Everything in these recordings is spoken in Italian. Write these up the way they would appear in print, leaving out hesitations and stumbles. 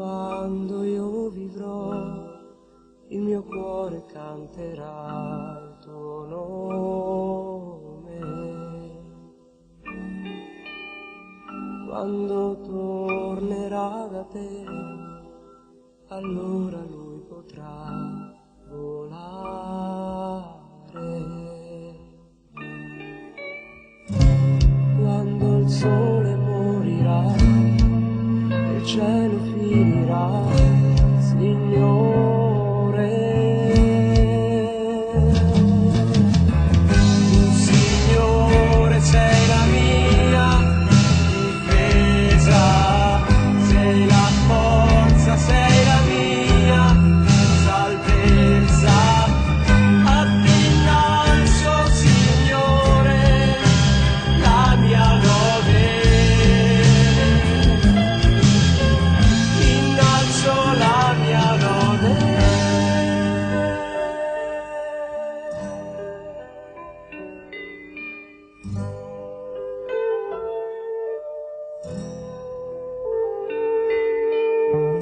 Quando io vivrò, il mio cuore canterà il tuo nome. Quando tornerà da te, allora lui potrà volare. Quando il sole morirà, il cielo finirà, Signore. Tu, Signore, sei la mia difesa, sei la forza, sei la mia salvezza. A te innalzo, Signore, la mia lode. Innalzo la mia lode.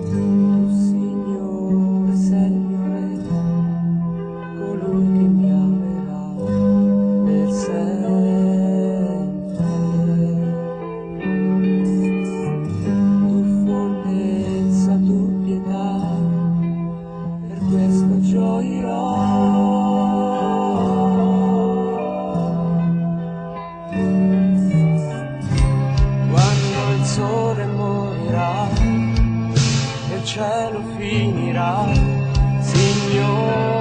Tu, Signore, sei il mio Re, colui che mi amerà per sempre. Tu fortezza, tu pietà, per questo gioirò. Quando il sole morirà, il cielo finirà, Signore.